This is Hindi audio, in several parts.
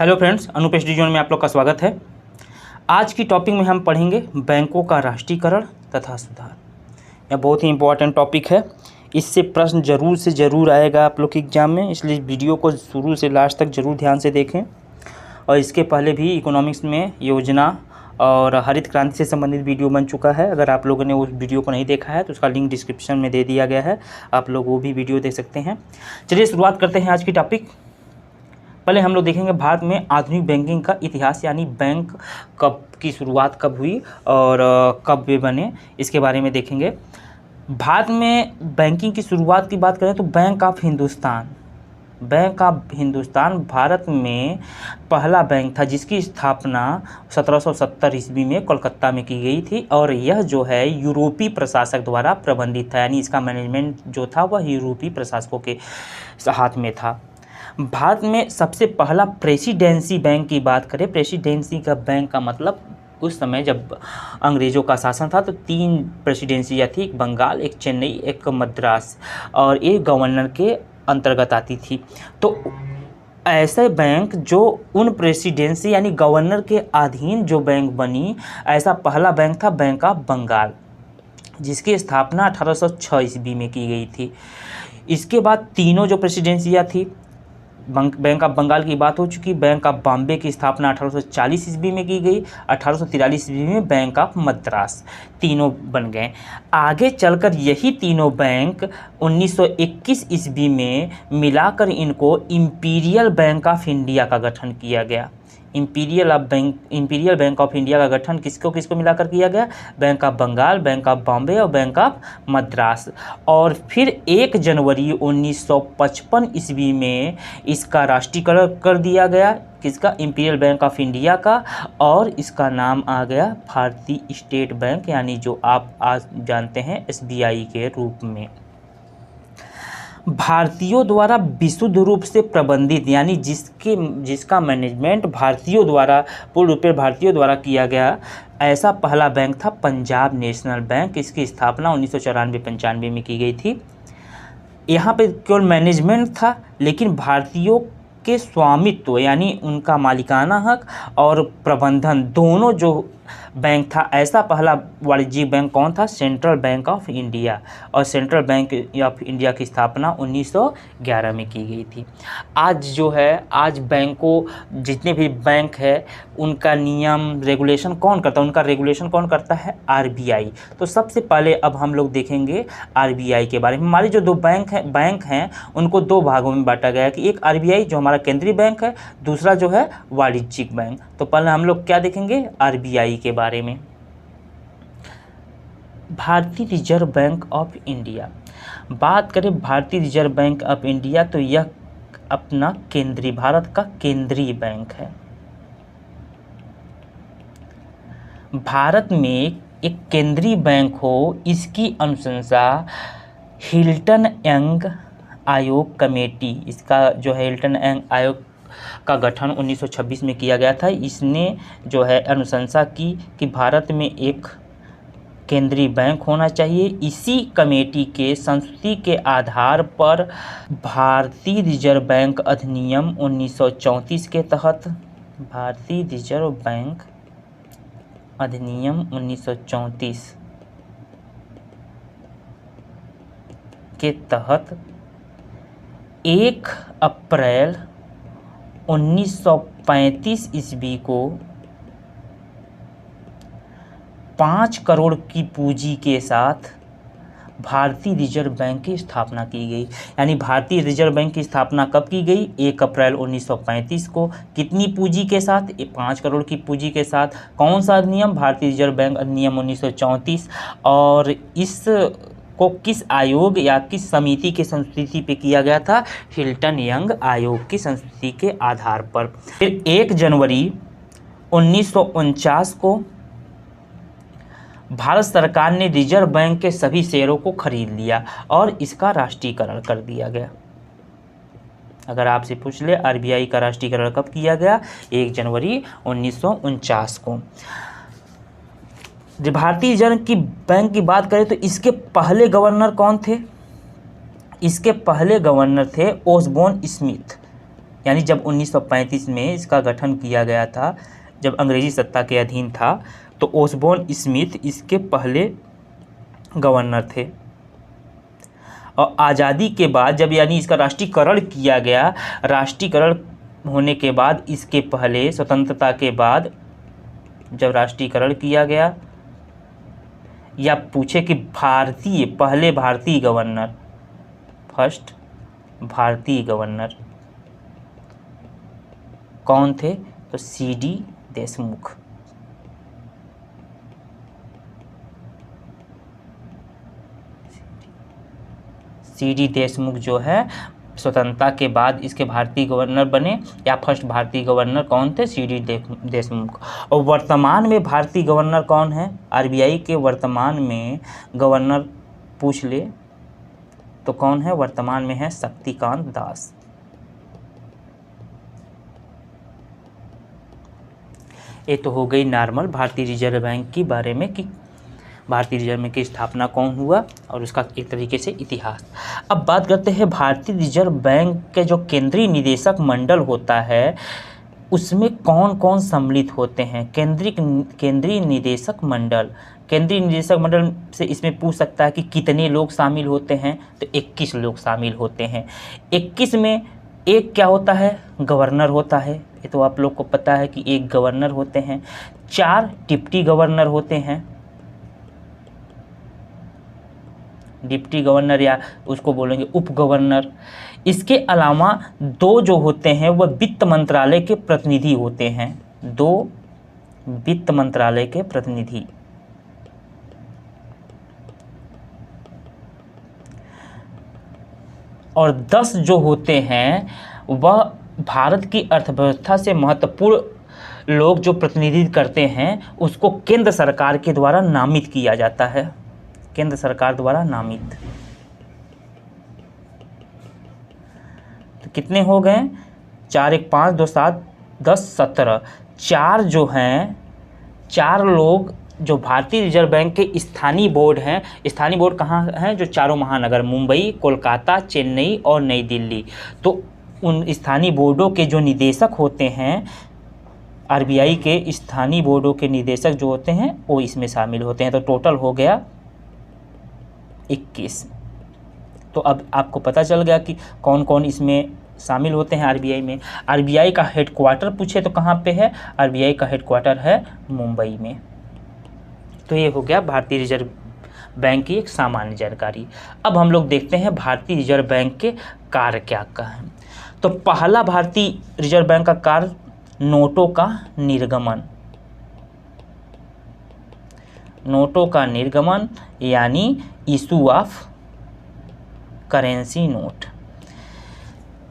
हेलो फ्रेंड्स, अनुपेश डिजोन में आप लोग का स्वागत है। आज की टॉपिक में हम पढ़ेंगे बैंकों का राष्ट्रीयकरण तथा सुधार। यह बहुत ही इम्पोर्टेंट टॉपिक है। इससे प्रश्न ज़रूर से ज़रूर आएगा आप लोग के एग्ज़ाम में, इसलिए वीडियो को शुरू से लास्ट तक ज़रूर ध्यान से देखें। और इसके पहले भी इकोनॉमिक्स में योजना और हरित क्रांति से संबंधित वीडियो बन चुका है। अगर आप लोगों ने उस वीडियो को नहीं देखा है तो उसका लिंक डिस्क्रिप्शन में दे दिया गया है, आप लोग वो भी वीडियो देख सकते हैं। चलिए शुरुआत करते हैं आज की टॉपिक। पहले हम लोग देखेंगे भारत में आधुनिक बैंकिंग का इतिहास, यानी बैंक कब की शुरुआत कब हुई और कब वे बने, इसके बारे में देखेंगे। भारत में बैंकिंग की शुरुआत की बात करें तो बैंक ऑफ हिंदुस्तान भारत में पहला बैंक था, जिसकी स्थापना 1770 ईस्वी में कोलकाता में की गई थी। और यह जो है यूरोपीय प्रशासक द्वारा प्रबंधित था, यानी इसका मैनेजमेंट जो था वह यूरोपीय प्रशासकों के हाथ में था। भारत में सबसे पहला प्रेसिडेंसी बैंक की बात करें, प्रेसिडेंसी का बैंक का मतलब उस समय जब अंग्रेज़ों का शासन था तो 3 प्रेसिडेंसियाँ थी, एक बंगाल, एक चेन्नई, एक मद्रास, और एक गवर्नर के अंतर्गत आती थी। तो ऐसे बैंक जो उन प्रेसिडेंसी यानी गवर्नर के अधीन जो बैंक बनी, ऐसा पहला बैंक था बैंक ऑफ बंगाल, जिसकी स्थापना 1806 ईस्वी में की गई थी। इसके बाद तीनों जो प्रेसिडेंसियाँ थी, बैंक ऑफ बंगाल की बात हो चुकी, बैंक ऑफ बॉम्बे की स्थापना 1840 ईस्वी में की गई, 1843 ईस्वी में बैंक ऑफ मद्रास, तीनों बन गए। आगे चलकर यही तीनों बैंक 1921 ईस्वी में मिलाकर इनको इंपीरियल बैंक ऑफ इंडिया का गठन किया गया। इंपीरियल बैंक ऑफ इंडिया का गठन किसको किसको मिलाकर किया गया? Bank of Bengal, bank of Bombay और बैंक ऑफ मद्रास। और फिर 1 जनवरी 1955 ईस्वी में इसका राष्ट्रीयकरण कर दिया गया, किसका? इंपीरियल बैंक ऑफ इंडिया का, और इसका नाम आ गया भारतीय स्टेट बैंक, यानी जो आप आज जानते हैं SBI के रूप में। भारतीयों द्वारा विशुद्ध रूप से प्रबंधित, यानी जिसका मैनेजमेंट भारतीयों द्वारा पूर्ण रूप से भारतीयों द्वारा किया गया, ऐसा पहला बैंक था पंजाब नेशनल बैंक। इसकी स्थापना 1994-95 में की गई थी। यहाँ पे केवल मैनेजमेंट था, लेकिन भारतीयों के स्वामित्व यानी उनका मालिकाना हक और प्रबंधन दोनों जो बैंक था, ऐसा पहला वाणिज्यिक बैंक कौन था? Central bank of India. और सेंट्रल बैंक ऑफ इंडिया की स्थापना 1911 में की गई थी। आज जो है, आज बैंकों जितने भी बैंक है उनका नियम रेगुलेशन कौन करता है? उनका रेगुलेशन कौन करता है? RBI। तो सबसे पहले अब हम लोग देखेंगे RBI के बारे में। हमारे जो 2 बैंक हैं उनको 2 भागों में बांटा गया है कि एक RBI जो हमारा केंद्रीय बैंक है, दूसरा जो है वाणिज्यिक बैंक। तो पहले हम लोग क्या देखेंगे? RBI के बारे में। भारतीय रिजर्व बैंक ऑफ इंडिया। बात करें भारतीय रिजर्व बैंक ऑफ इंडिया तो यह अपना भारत का केंद्रीय बैंक है। भारत में एक केंद्रीय बैंक हो, इसकी अनुशंसा हिल्टन यंग आयोग कमेटी, इसका जो है हिल्टन यंग आयोग का गठन 1926 में किया गया था। इसने जो है अनुशंसा की कि भारत में एक केंद्रीय बैंक होना चाहिए। इसी कमेटी के संस्तुति के आधार पर भारतीय रिजर्व बैंक अधिनियम 1934 के तहत, भारतीय रिजर्व बैंक अधिनियम 1934 के तहत 1 अप्रैल 1935 ईस्वी को 5 करोड़ की पूंजी के साथ भारतीय रिजर्व बैंक की स्थापना की गई। यानी भारतीय रिजर्व बैंक की स्थापना कब की गई? 1 अप्रैल 1935 को। कितनी पूंजी के साथ? 5 करोड़ की पूंजी के साथ। कौन सा अधिनियम? भारतीय रिजर्व बैंक अधिनियम 1934। और इस को किस आयोग या किस समिति के संस्तुति पे किया गया था? हिल्टन यंग आयोग की संस्तुति के आधार पर। फिर 1 जनवरी 1949 को भारत सरकार ने रिजर्व बैंक के सभी शेयरों को खरीद लिया और इसका राष्ट्रीयकरण कर दिया गया। अगर आपसे पूछ ले RBI का राष्ट्रीयकरण कब किया गया? 1 जनवरी 1949 को। भारतीय रिजर्व की बैंक की बात करें तो इसके पहले गवर्नर कौन थे? इसके पहले गवर्नर थे ओसबोर्न स्मिथ। यानी जब 1935 में इसका गठन किया गया था, जब अंग्रेजी सत्ता के अधीन था, तो ओसबोर्न स्मिथ इसके पहले गवर्नर थे। और आज़ादी के बाद जब यानी इसका राष्ट्रीयकरण किया गया, राष्ट्रीयकरण होने के बाद इसके पहले स्वतंत्रता के बाद जब राष्ट्रीयकरण किया गया, या पूछे कि पहले भारतीय गवर्नर, फर्स्ट भारतीय गवर्नर कौन थे, तो सीडी देशमुख। सीडी देशमुख जो है स्वतंत्रता के बाद इसके भारतीय गवर्नर बने, या फर्स्ट भारतीय गवर्नर कौन थे, सीडी देशमुख। और वर्तमान में भारतीय गवर्नर कौन है, आरबीआई के वर्तमान में गवर्नर पूछ ले तो कौन है, वर्तमान में है शक्तिकांत दास। ये तो हो गई नॉर्मल भारतीय रिजर्व बैंक के बारे में कि भारतीय रिजर्व बैंक की स्थापना कौन हुआ और उसका एक तरीके से इतिहास। अब बात करते हैं भारतीय रिजर्व बैंक के जो केंद्रीय निदेशक मंडल होता है उसमें कौन कौन सम्मिलित होते हैं। केंद्रीय निदेशक मंडल, केंद्रीय निदेशक मंडल से इसमें पूछ सकता है कि कितने लोग शामिल होते हैं, तो 21 लोग शामिल होते हैं। 21 में एक क्या होता है, गवर्नर होता है, ये तो आप लोग को पता है कि एक गवर्नर होते हैं। 4 डिप्टी गवर्नर होते हैं, डिप्टी गवर्नर या उसको बोलेंगे उप गवर्नर। इसके अलावा 2 जो होते हैं वह वित्त मंत्रालय के प्रतिनिधि होते हैं, 2 वित्त मंत्रालय के प्रतिनिधि। और 10 जो होते हैं वह भारत की अर्थव्यवस्था से महत्वपूर्ण लोग जो प्रतिनिधित्व करते हैं उसको केंद्र सरकार के द्वारा नामित किया जाता है, केंद्र सरकार द्वारा नामित। तो कितने हो गए, 4 1 5 2 7 10 17। 4 जो हैं, 4 लोग जो भारतीय रिजर्व बैंक के स्थानीय बोर्ड हैं, स्थानीय बोर्ड कहाँ हैं, जो चारों महानगर मुंबई, कोलकाता, चेन्नई और नई दिल्ली। तो उन स्थानीय बोर्डों के जो निदेशक होते हैं, आरबीआई के स्थानीय बोर्डों के निदेशक जो होते हैं वो इसमें शामिल होते हैं। तो टोटल हो गया 21। तो अब आपको पता चल गया कि कौन कौन इसमें शामिल होते हैं आरबीआई में। आरबीआई का हेडक्वार्टर पूछे तो कहाँ पे है, आरबीआई का हेडक्वार्टर है मुंबई में। तो ये हो गया भारतीय रिजर्व बैंक की एक सामान्य जानकारी। अब हम लोग देखते हैं भारतीय रिजर्व बैंक के कार्य क्या क्या है। तो पहला भारतीय रिजर्व बैंक का कार्य नोटों का निर्गमन, नोटों का निर्गमन यानी issue of currency note.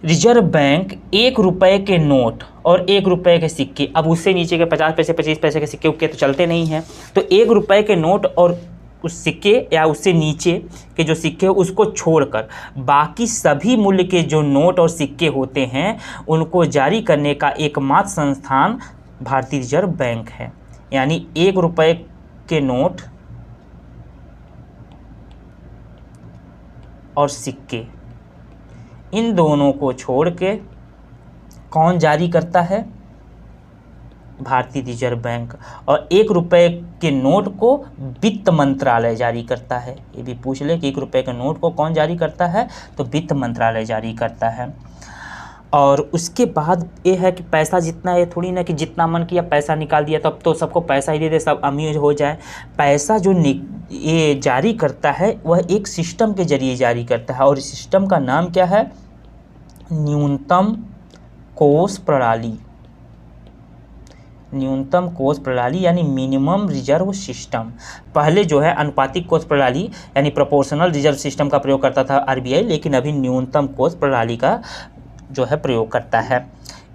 Reserve bank 1 रुपए के नोट और 1 रुपए के सिक्के, अब उससे नीचे के 50 पैसे 25 पैसे के सिक्के उक्के तो चलते नहीं हैं, तो 1 रुपए के नोट और उस सिक्के या उससे नीचे के जो सिक्के उसको छोड़कर बाकी सभी मूल्य के जो नोट और सिक्के होते हैं उनको जारी करने का एकमात्र संस्थान भारतीय रिजर्व बैंक है। यानी 1 रुपए के नोट और सिक्के, इन दोनों को छोड़ के कौन जारी करता है, भारतीय रिजर्व बैंक। और 1 रुपए के नोट को वित्त मंत्रालय जारी करता है। ये भी पूछ ले कि 1 रुपए के नोट को कौन जारी करता है, तो वित्त मंत्रालय जारी करता है। और उसके बाद ये है कि पैसा जितना, ये थोड़ी ना कि जितना मन किया पैसा निकाल दिया तब तो सबको पैसा ही दे दे सब अमीर हो जाए। पैसा जो ये जारी करता है वह एक सिस्टम के जरिए जारी करता है, और इस सिस्टम का नाम क्या है, न्यूनतम कोष प्रणाली। न्यूनतम कोष प्रणाली यानी मिनिमम रिजर्व सिस्टम। पहले जो है अनुपातिक कोष प्रणाली यानी प्रोपोर्शनल रिजर्व सिस्टम का प्रयोग करता था आरबीआई, लेकिन अभी न्यूनतम कोष प्रणाली का जो है प्रयोग करता है।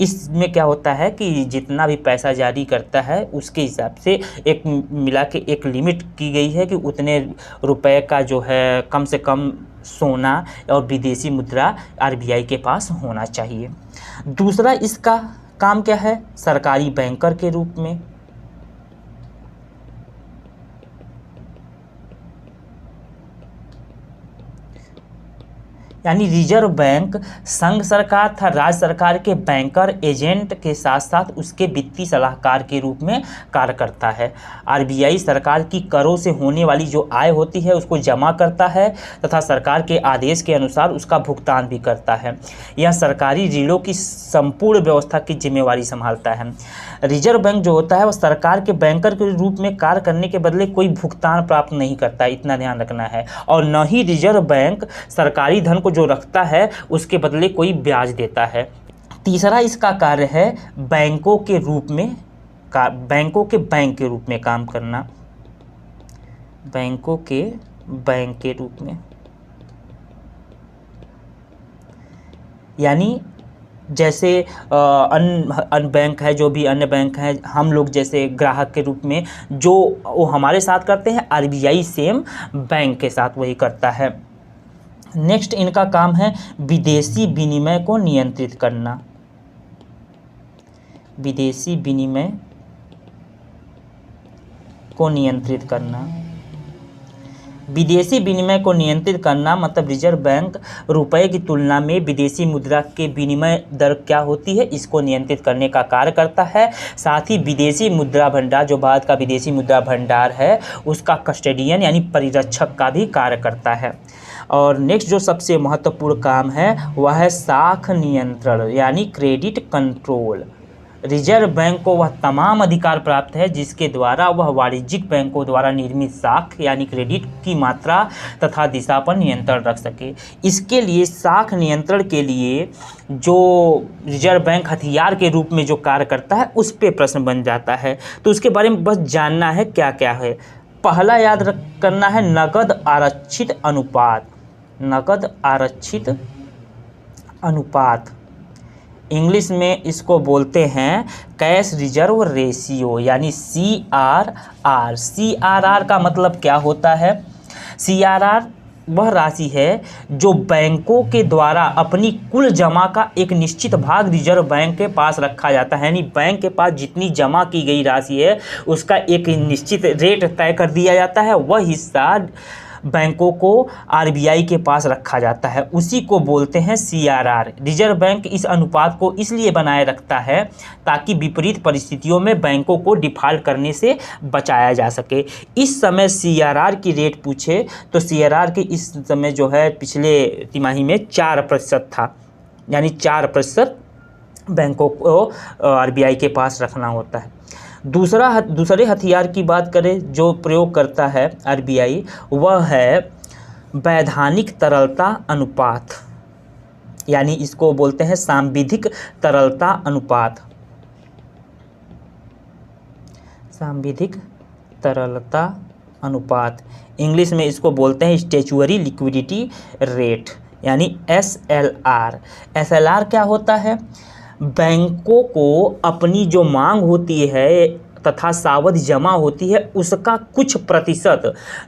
इसमें क्या होता है कि जितना भी पैसा जारी करता है उसके हिसाब से एक मिला के एक लिमिट की गई है कि उतने रुपए का जो है कम से कम सोना और विदेशी मुद्रा आरबीआई के पास होना चाहिए। दूसरा इसका काम क्या है, सरकारी बैंकर के रूप में। यानी रिजर्व बैंक संघ सरकार था राज्य सरकार के बैंकर एजेंट के साथ साथ उसके वित्तीय सलाहकार के रूप में कार्य करता है। आरबीआई सरकार की करों से होने वाली जो आय होती है उसको जमा करता है तथा सरकार के आदेश के अनुसार उसका भुगतान भी करता है। यह सरकारी ऋणों की संपूर्ण व्यवस्था की जिम्मेवारी संभालता है। रिजर्व बैंक जो होता है वह सरकार के बैंकर के रूप में कार्य करने के बदले कोई भुगतान प्राप्त नहीं करता, इतना ध्यान रखना है। और न ही रिजर्व बैंक सरकारी धन को जो रखता है उसके बदले कोई ब्याज देता है। तीसरा इसका कार्य है बैंकों के रूप में बैंकों के बैंक के रूप में काम करना, बैंकों के बैंक के रूप में, यानी जैसे अन्य बैंक है, जो भी अन्य बैंक हैं, हम लोग जैसे ग्राहक के रूप में जो वो हमारे साथ करते हैं, आरबीआई सेम बैंक के साथ वही करता है। नेक्स्ट इनका काम है विदेशी विनिमय को नियंत्रित करना, विदेशी विनिमय को नियंत्रित करना। विदेशी विनिमय को नियंत्रित करना मतलब रिजर्व बैंक रुपए की तुलना में विदेशी मुद्रा के विनिमय दर क्या होती है इसको नियंत्रित करने का कार्य करता है। साथ ही विदेशी मुद्रा भंडार, जो भारत का विदेशी मुद्रा भंडार है, उसका कस्टोडियन यानी परिरक्षक का भी कार्य करता है। और नेक्स्ट जो सबसे महत्वपूर्ण काम है वह है साख नियंत्रण यानी क्रेडिट कंट्रोल। रिजर्व बैंक को वह तमाम अधिकार प्राप्त है जिसके द्वारा वह वाणिज्यिक बैंकों द्वारा निर्मित साख यानी क्रेडिट की मात्रा तथा दिशा पर नियंत्रण रख सके। इसके लिए साख नियंत्रण के लिए जो रिजर्व बैंक हथियार के रूप में जो कार्य करता है उस पे प्रश्न बन जाता है, तो उसके बारे में बस जानना है क्या क्या है। पहला याद करना है नकद आरक्षित अनुपात, नकद आरक्षित अनुपात, इंग्लिश में इसको बोलते हैं कैश रिजर्व रेशियो यानी CRR। CRR का मतलब क्या होता है? CRR वह राशि है जो बैंकों के द्वारा अपनी कुल जमा का एक निश्चित भाग रिजर्व बैंक के पास रखा जाता है। यानी बैंक के पास जितनी जमा की गई राशि है उसका एक निश्चित रेट तय कर दिया जाता है, वह हिस्सा बैंकों को आरबीआई के पास रखा जाता है, उसी को बोलते हैं CRR। रिजर्व बैंक इस अनुपात को इसलिए बनाए रखता है ताकि विपरीत परिस्थितियों में बैंकों को डिफ़ॉल्ट करने से बचाया जा सके। इस समय CRR की रेट पूछे तो CRR के इस समय जो है पिछले तिमाही में 4% था, यानी 4% बैंकों को आरबीआई के पास रखना होता है। दूसरे हथियार की बात करें जो प्रयोग करता है आरबीआई, वह है वैधानिक तरलता अनुपात, यानी इसको बोलते हैं सांविधिक तरलता अनुपात, सांविधिक तरलता अनुपात। इंग्लिश में इसको बोलते हैं स्टैच्यूअरी लिक्विडिटी रेट यानी SLR। SLR क्या होता है? बैंकों को अपनी जो मांग होती है तथा सावधि जमा होती है उसका कुछ प्रतिशत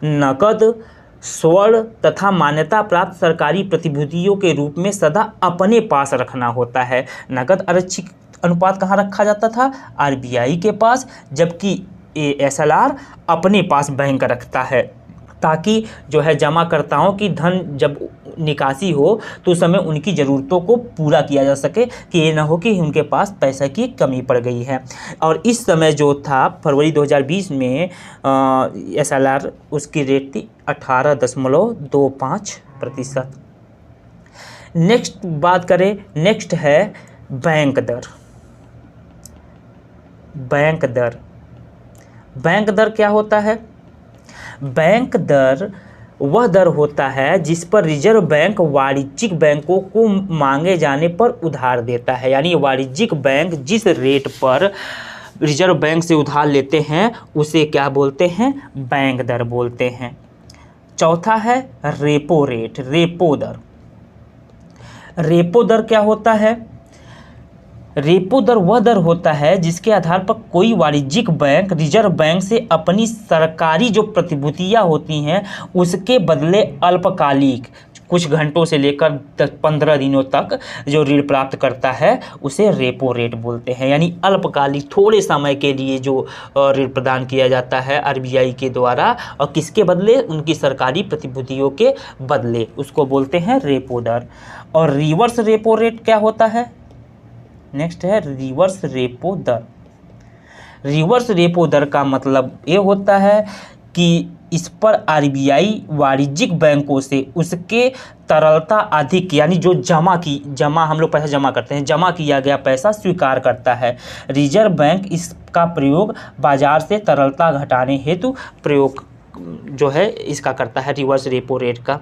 नकद, स्वर्ण तथा मान्यता प्राप्त सरकारी प्रतिभूतियों के रूप में सदा अपने पास रखना होता है। नकद आरक्षित अनुपात कहाँ रखा जाता था? आरबीआई के पास, जबकि SLR अपने पास बैंक रखता है ताकि जो है जमाकर्ताओं की धन जब निकासी हो तो उस समय उनकी ज़रूरतों को पूरा किया जा सके कि ये ना हो कि उनके पास पैसे की कमी पड़ गई है। और इस समय जो था फरवरी 2020 में SLR उसकी रेट थी 18.25%। नेक्स्ट बात करें, नेक्स्ट है बैंक दर। बैंक दर, बैंक दर क्या होता है? बैंक दर वह दर होता है जिस पर रिजर्व बैंक वाणिज्यिक बैंकों को मांगे जाने पर उधार देता है। यानी वाणिज्यिक बैंक जिस रेट पर रिजर्व बैंक से उधार लेते हैं उसे क्या बोलते हैं? बैंक दर बोलते हैं। चौथा है रेपो रेट, रेपो दर। रेपो दर क्या होता है? रेपो दर वह दर होता है जिसके आधार पर कोई वाणिज्यिक बैंक रिजर्व बैंक से अपनी सरकारी जो प्रतिभूतियां होती हैं उसके बदले अल्पकालिक कुछ घंटों से लेकर 15 दिनों तक जो ऋण प्राप्त करता है उसे रेपो रेट बोलते हैं। यानी अल्पकालिक थोड़े समय के लिए जो ऋण प्रदान किया जाता है आरबीआई के द्वारा, और किसके बदले, उनकी सरकारी प्रतिभूतियों के बदले, उसको बोलते हैं रेपो दर। और रिवर्स रेपो रेट क्या होता है? नेक्स्ट है रिवर्स रेपो दर। रिवर्स रेपो दर का मतलब ये होता है कि इस पर आरबीआई वाणिज्यिक बैंकों से उसके तरलता अधिक, यानी जो जमा हम लोग पैसा जमा करते हैं, जमा किया गया पैसा स्वीकार करता है। रिजर्व बैंक इसका प्रयोग बाजार से तरलता घटाने हेतु प्रयोग जो है इसका करता है, रिवर्स रेपो रेट का।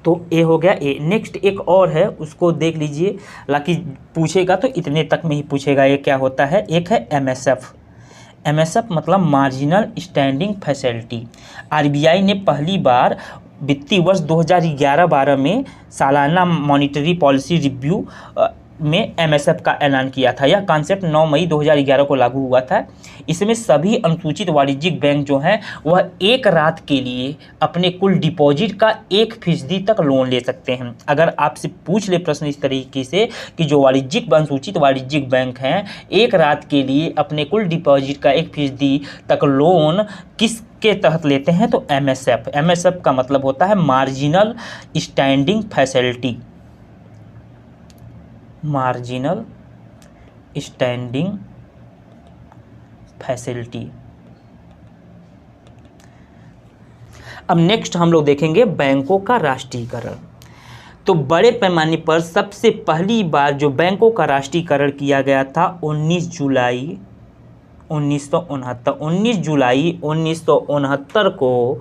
तो ये हो गया ए। नेक्स्ट एक और है, उसको देख लीजिए, हालांकि पूछेगा तो इतने तक में ही पूछेगा। ये क्या होता है? एक है एमएसएफ। एमएसएफ मतलब मार्जिनल स्टैंडिंग फैसिलिटी। आरबीआई ने पहली बार वित्तीय वर्ष 2011-12 में सालाना मॉनिटरी पॉलिसी रिव्यू में एमएसएफ का ऐलान किया था। यह कॉन्सेप्ट 9 मई 2011 को लागू हुआ था। इसमें सभी अनुसूचित वाणिज्यिक बैंक जो हैं वह एक रात के लिए अपने कुल डिपॉजिट का 1% तक लोन ले सकते हैं। अगर आपसे पूछ ले प्रश्न इस तरीके से कि जो अनुसूचित वाणिज्यिक बैंक हैं एक रात के लिए अपने कुल डिपॉजिट का 1% तक लोन किस के तहत लेते हैं, तो एमएसएफ। एमएसएफ का मतलब होता है marginal standing facility. Marginal standing facility. अब नेक्स्ट हम लोग देखेंगे बैंकों का राष्ट्रीयकरण। तो बड़े पैमाने पर सबसे पहली बार जो बैंकों का राष्ट्रीयकरण किया गया था 19 जुलाई 1969 को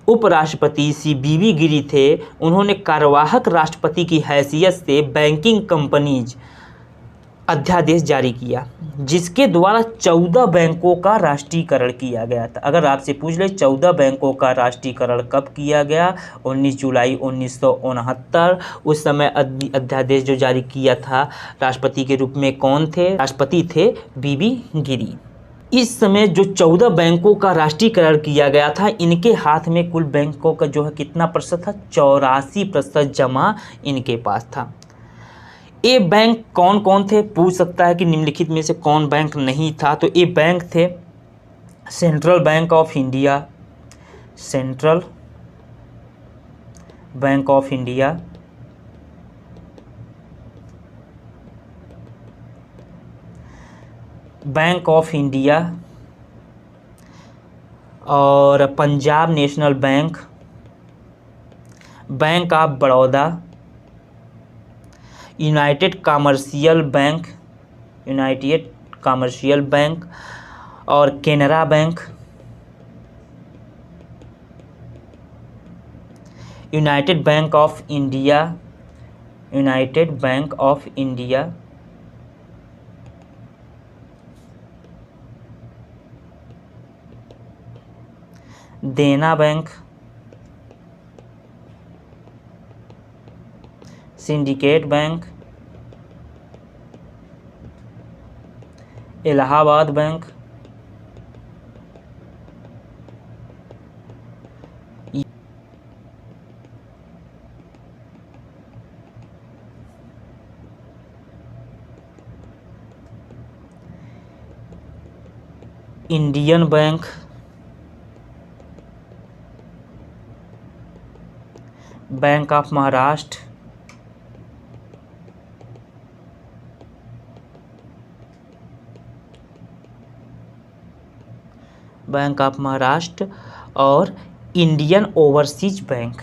उपराष्ट्रपति CVV गिरी थे। उन्होंने कार्यवाहक राष्ट्रपति की हैसियत से बैंकिंग कंपनीज अध्यादेश जारी किया, जिसके द्वारा 14 बैंकों का राष्ट्रीयकरण किया गया था। अगर आपसे पूछ ले 14 बैंकों का राष्ट्रीयकरण कब किया गया? 19 जुलाई 1969। उस समय अध्यादेश जो जारी किया था राष्ट्रपति के रूप में कौन थे? राष्ट्रपति थे VV गिरी। इस समय जो 14 बैंकों का राष्ट्रीयकरण किया गया था, इनके हाथ में कुल बैंकों का जो है कितना प्रतिशत था? 84% जमा इनके पास था। ये बैंक कौन कौन थे? पूछ सकता है कि निम्नलिखित में से कौन बैंक नहीं था। तो ये बैंक थे central bank of India, central bank of India, bank of India और Punjab national bank, bank of Baroda, united commercial bank और Canara bank, united bank of India, Dena bank, syndicate bank, Allahabad bank, Indian bank, bank of Maharashtra, bank of Maharashtra और इंडियन ओवरसीज बैंक।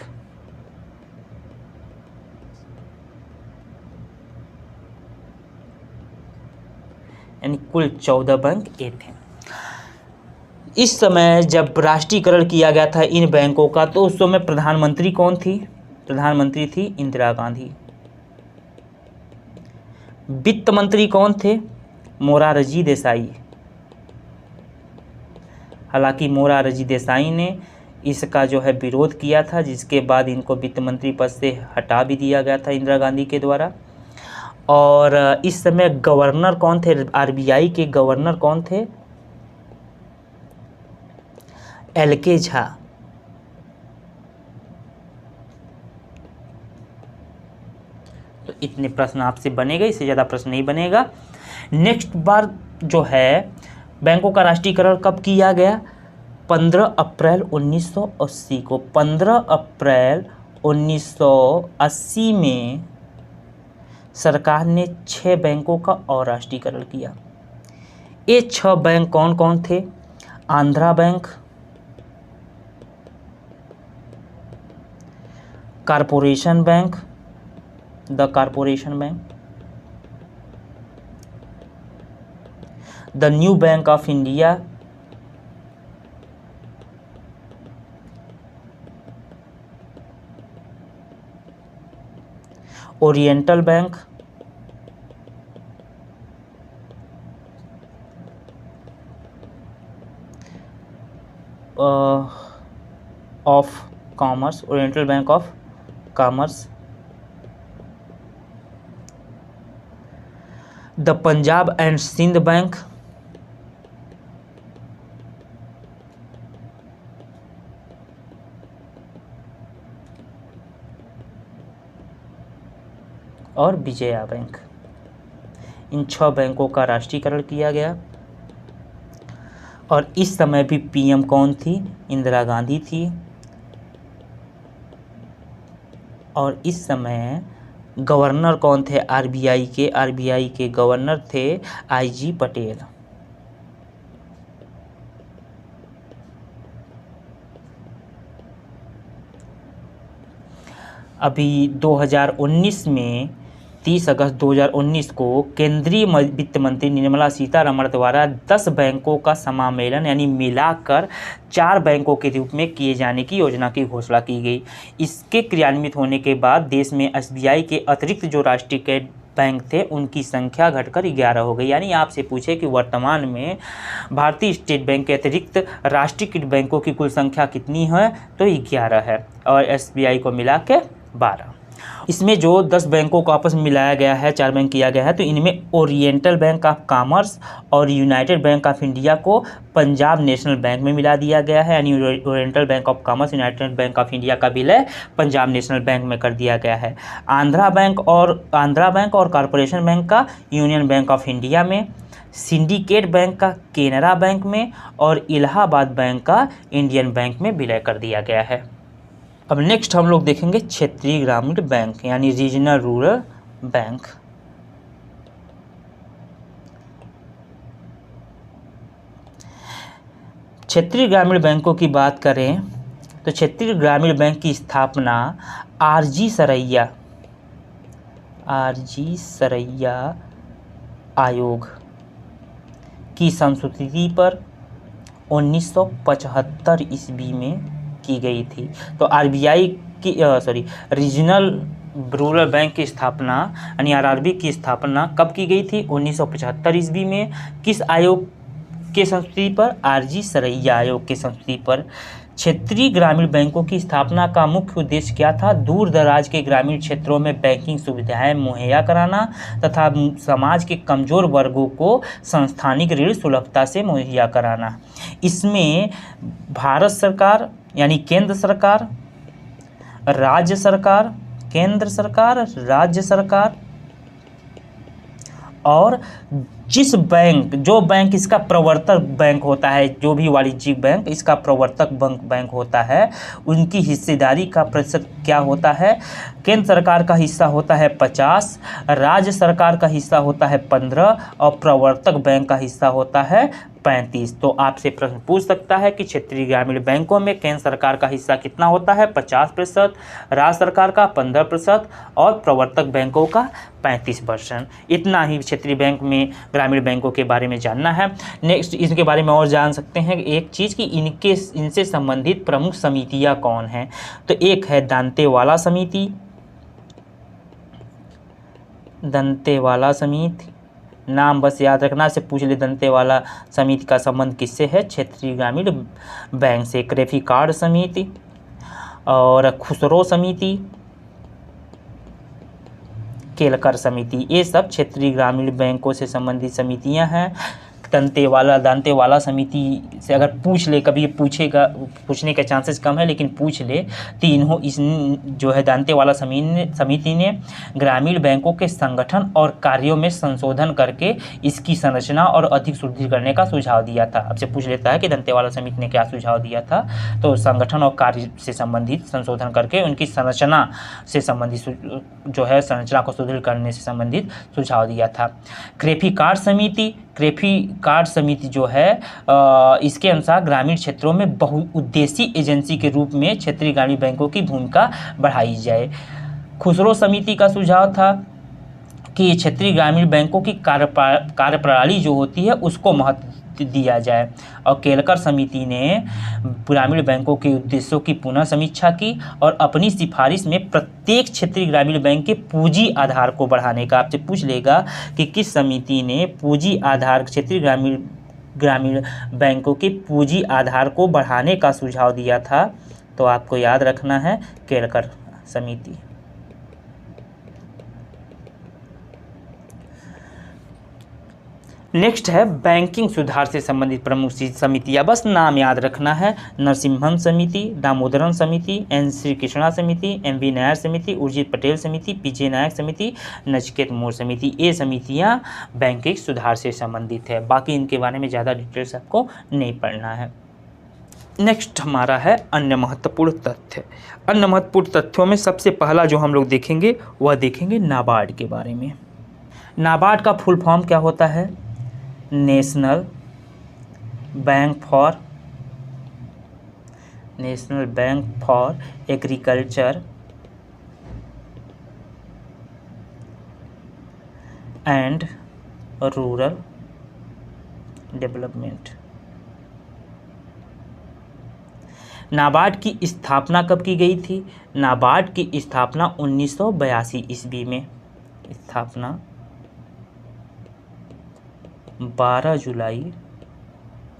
यानी कुल 14 बैंक ये थे। इस समय जब राष्ट्रीयकरण किया गया था इन बैंकों का, तो उस समय प्रधानमंत्री कौन थी? प्रधानमंत्री थी इंदिरा गांधी। वित्त मंत्री कौन थे? मोरारजी देसाई। हालांकि मोरारजी देसाई ने इसका जो है विरोध किया था, जिसके बाद इनको वित्त मंत्री पद से हटा भी दिया गया था इंदिरा गांधी के द्वारा। और इस समय गवर्नर कौन थे? आरबीआई के गवर्नर कौन थे? LK झा। इतने प्रश्न आपसे बनेगा, इससे ज़्यादा प्रश्न नहीं बनेगा। नेक्स्ट बार जो है बैंकों का राष्ट्रीयकरण कब किया गया? 15 अप्रैल 1980 को। 15 अप्रैल 1980 में सरकार ने 6 बैंकों का और राष्ट्रीयकरण किया। ये 6 बैंक कौन कौन थे? Andhra bank, corporation bank, the corporation bank, the new bank of India, oriental bank, of commerce, oriental bank of commerce, the Punjab and Sind bank, और विजया बैंक। इन 6 बैंकों का राष्ट्रीयकरण किया गया। और इस समय भी पीएम कौन थी? इंदिरा गांधी थी। और इस समय गवर्नर कौन थे आरबीआई के? आरबीआई के गवर्नर थे आईजी पटेल। अभी 2019 में 30 अगस्त 2019 को केंद्रीय वित्त मंत्री निर्मला सीतारमण द्वारा 10 बैंकों का समामेलन यानी मिलाकर 4 बैंकों के रूप में किए जाने की योजना की घोषणा की गई। इसके क्रियान्वित होने के बाद देश में एसबीआई के अतिरिक्त जो राष्ट्रीयकृत बैंक थे उनकी संख्या घटकर 11 हो गई। यानी आपसे पूछे कि वर्तमान में भारतीय स्टेट बैंक के अतिरिक्त राष्ट्रीयकृत बैंकों की कुल संख्या कितनी है, तो 11 है और एसबीआई को मिला के 12। इसमें जो 10 बैंकों को आपस में मिलाया गया है, 4 बैंक किया गया है, तो इनमें ओरिएंटल बैंक ऑफ कॉमर्स और यूनाइटेड बैंक ऑफ इंडिया को पंजाब नेशनल बैंक में मिला दिया गया है। यानी oriental bank of commerce United bank of India का विलय पंजाब नेशनल बैंक में कर दिया गया है। आंध्रा बैंक और कॉरपोरेशन बैंक का यूनियन बैंक ऑफ इंडिया में, सिंडिकेट बैंक का केनरा बैंक में और इलाहाबाद बैंक का इंडियन बैंक में विलय कर दिया गया है। अब नेक्स्ट हम लोग देखेंगे क्षेत्रीय ग्रामीण बैंक यानी रीजनल रूरल बैंक। क्षेत्रीय ग्रामीण बैंकों की बात करें तो क्षेत्रीय ग्रामीण बैंक की स्थापना आरजी सरैया आयोग की संस्तुति पर 1975 ईस्वी में की गई थी। तो आरबीआई की रीजनल रूरल बैंक की स्थापना यानी आरआरबी की स्थापना कब की गई थी? 1975 ईस्वी में। किस आयोग के संस्तुति पर? आरजी सरैया आयोग के संस्तुति पर। क्षेत्रीय ग्रामीण बैंकों की स्थापना का मुख्य उद्देश्य क्या था? दूर दराज के ग्रामीण क्षेत्रों में बैंकिंग सुविधाएं मुहैया कराना तथा समाज के कमजोर वर्गों को संस्थानिक ऋण सुलभता से मुहैया कराना। इसमें भारत सरकार यानी केंद्र सरकार, राज्य सरकार, केंद्र सरकार, राज्य सरकार और जो बैंक इसका प्रवर्तक बैंक होता है, जो भी वाणिज्यिक बैंक इसका प्रवर्तक बैंक होता है, उनकी हिस्सेदारी का प्रतिशत क्या होता है? केंद्र सरकार का हिस्सा होता है 50, राज्य सरकार का हिस्सा होता है 15 और प्रवर्तक बैंक का हिस्सा होता है 35। तो आपसे प्रश्न पूछ सकता है कि क्षेत्रीय ग्रामीण बैंकों में केंद्र सरकार का हिस्सा कितना होता है? 50%, राज्य सरकार का 15% और प्रवर्तक बैंकों का 35%। इतना ही क्षेत्रीय बैंक में ग्रामीण बैंकों के बारे में जानना है। नेक्स्ट इसके बारे में और जान सकते हैं एक चीज़ कि इनसे संबंधित प्रमुख समितियां कौन हैं। तो एक है दंतेवाला समिति, नाम बस याद रखना, से पूछ ले दंतेवाला समिति का संबंध किससे है? क्षेत्रीय ग्रामीण बैंक से। क्रेफिकार्ड समिति और खुसरो समिति, केलकर समिति, ये सब क्षेत्रीय ग्रामीण बैंकों से संबंधित समितियां हैं। दांतेवाला समिति से अगर पूछ ले, कभी पूछेगा, पूछने के चांसेस कम है लेकिन पूछ ले, तो इस जो है दांतेवाला समिति ने ग्रामीण बैंकों के संगठन और कार्यों में संशोधन करके इसकी संरचना और अधिक सुदृढ़ करने का सुझाव दिया था। आपसे पूछ लेता है कि दांतेवाला समिति ने क्या सुझाव दिया था, तो संगठन और कार्य से संबंधित संशोधन करके उनकी संरचना से संबंधित जो है संरचना को सुदृढ़ करने से संबंधित सुझाव दिया था। क्रेफी कार्ड समिति जो है इसके अनुसार ग्रामीण क्षेत्रों में बहुउद्देशीय एजेंसी के रूप में क्षेत्रीय ग्रामीण बैंकों की भूमिका बढ़ाई जाए। खुसरो समिति का सुझाव था कि क्षेत्रीय ग्रामीण बैंकों की कार्यप्रणाली जो होती है उसको महत्व दिया जाए। और केलकर समिति ने ग्रामीण बैंकों के उद्देश्यों की पुनः समीक्षा की और अपनी सिफारिश में प्रत्येक क्षेत्रीय ग्रामीण बैंक के पूंजी आधार को बढ़ाने का, आपसे पूछ लेगा कि किस समिति ने पूंजी आधार क्षेत्रीय ग्रामीण बैंकों के पूंजी आधार को बढ़ाने का सुझाव दिया था, तो आपको याद रखना है केलकर समिति। नेक्स्ट है बैंकिंग सुधार से संबंधित प्रमुख समितियाँ, बस नाम याद रखना है। नरसिम्हन समिति, दामोदरन समिति, एन श्री कृष्णा समिति, एम वी नायर समिति, उर्जित पटेल समिति, पीजे नायक समिति, नचिकेत मोर समिति। ये समितियाँ बैंकिंग सुधार से संबंधित है, बाकी इनके बारे में ज़्यादा डिटेल्स आपको नहीं पढ़ना है। नेक्स्ट हमारा है अन्य महत्वपूर्ण तथ्य। अन्य महत्वपूर्ण तथ्यों में सबसे पहला जो हम लोग देखेंगे वह देखेंगे नाबार्ड के बारे में। नाबार्ड का फुल फॉर्म क्या होता है? National bank for agriculture and rural development. NABARD की स्थापना कब की गई थी? नाबार्ड की स्थापना 1982 ईस्वी में, स्थापना 12 जुलाई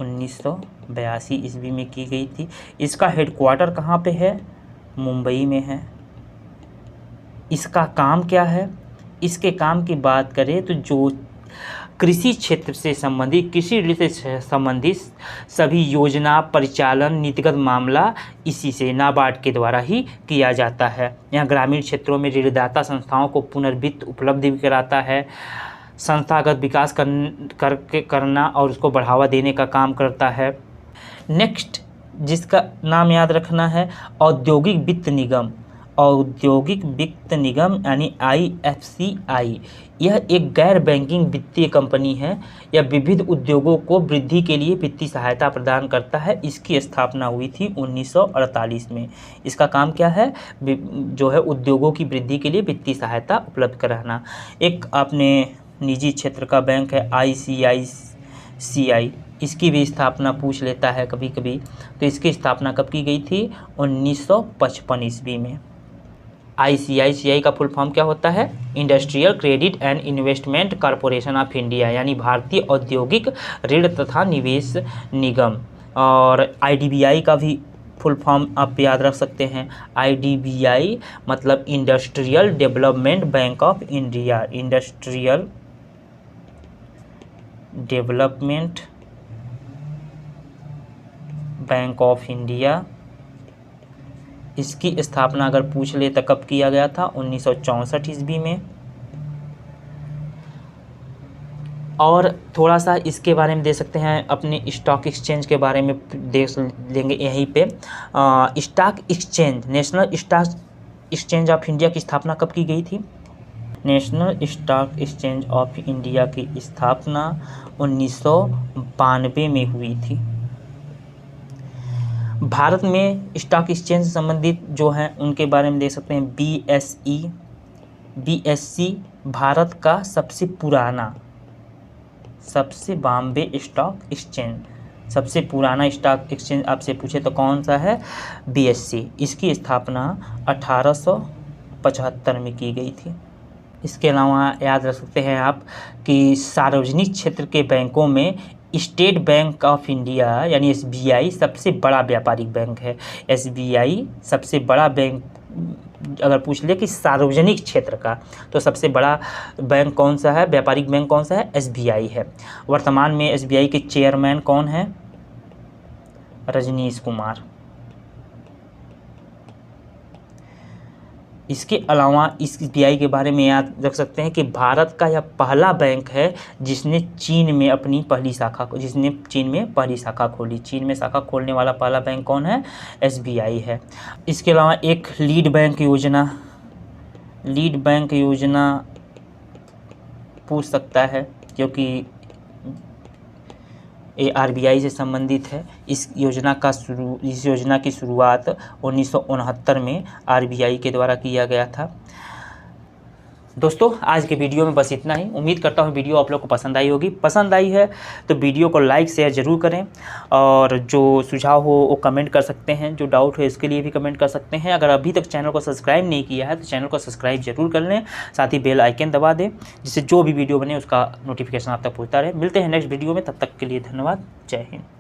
1982 ईस्वी में की गई थी। इसका हेडक्वार्टर कहाँ पे है? मुंबई में है। इसका काम क्या है? इसके काम की बात करें तो जो कृषि क्षेत्र से संबंधित, कृषि ऋण से संबंधित सभी योजना परिचालन नीतिगत मामला इसी से नाबार्ड के द्वारा ही किया जाता है। यहाँ ग्रामीण क्षेत्रों में ऋणदाता संस्थाओं को पुनर्वित्त उपलब्ध भी कराता है, संस्थागत विकास करना और उसको बढ़ावा देने का काम करता है। नेक्स्ट जिसका नाम याद रखना है औद्योगिक वित्त निगम। औद्योगिक वित्त निगम यानी IFCI, यह एक गैर बैंकिंग वित्तीय कंपनी है। यह विविध उद्योगों को वृद्धि के लिए वित्तीय सहायता प्रदान करता है। इसकी स्थापना हुई थी 1948 में। इसका काम क्या है? जो है उद्योगों की वृद्धि के लिए वित्तीय सहायता उपलब्ध कराना। एक आपने निजी क्षेत्र का बैंक है ICICI, इसकी भी स्थापना पूछ लेता है कभी कभी, तो इसकी स्थापना कब की गई थी? 1955 ईस्वी में। ICICI का फुल फॉर्म क्या होता है? Industrial credit and investment corporation of India, यानी भारतीय औद्योगिक ऋण तथा निवेश निगम। और IDBI का भी फुल फॉर्म आप याद रख सकते हैं। IDBI मतलब industrial development bank of India, industrial development bank of India. इसकी स्थापना अगर पूछ ले तो कब किया गया था? 1964 ईस्वी में। और थोड़ा सा इसके बारे में दे सकते हैं, अपने स्टॉक एक्सचेंज के बारे में देख लेंगे यहीं पे। Stock exchange, national stock exchange of India की स्थापना कब की गई थी? National stock exchange of India की स्थापना 1992 में हुई थी। भारत में स्टॉक एक्सचेंज से संबंधित जो हैं उनके बारे में देख सकते हैं। BSE भारत का सबसे पुराना, बॉम्बे स्टॉक एक्सचेंज, सबसे पुराना स्टॉक एक्सचेंज आपसे पूछे तो कौन सा है? BSE। इसकी स्थापना 1875 में की गई थी। इसके अलावा याद रख सकते हैं आप कि सार्वजनिक क्षेत्र के बैंकों में स्टेट बैंक ऑफ इंडिया यानी SBI सबसे बड़ा व्यापारिक बैंक है। SBI सबसे बड़ा बैंक अगर पूछ ले कि सार्वजनिक क्षेत्र का, तो सबसे बड़ा बैंक कौन सा है, व्यापारिक बैंक कौन सा है, SBI है। वर्तमान में SBI के चेयरमैन कौन है, रजनीश कुमार। इसके अलावा इस SBI के बारे में याद रख सकते हैं कि भारत का यह पहला बैंक है जिसने चीन में अपनी पहली शाखा खोली। चीन में शाखा खोलने वाला पहला बैंक कौन है, SBI है। इसके अलावा एक लीड बैंक योजना पूछ सकता है, क्योंकि ये RBI से संबंधित है। इस योजना की शुरुआत 1969 में RBI के द्वारा किया गया था। दोस्तों आज के वीडियो में बस इतना ही। उम्मीद करता हूँ वीडियो आप लोग को पसंद आई होगी। पसंद आई है तो वीडियो को लाइक शेयर ज़रूर करें, और जो सुझाव हो वो कमेंट कर सकते हैं, जो डाउट हो इसके लिए भी कमेंट कर सकते हैं। अगर अभी तक चैनल को सब्सक्राइब नहीं किया है तो चैनल को सब्सक्राइब जरूर कर लें, साथ ही बेल आइकन दबा दें, जिससे जो भी वीडियो बने उसका नोटिफिकेशन आप तक पहुँचता रहे। मिलते हैं नेक्स्ट वीडियो में, तब तक के लिए धन्यवाद। जय हिंद।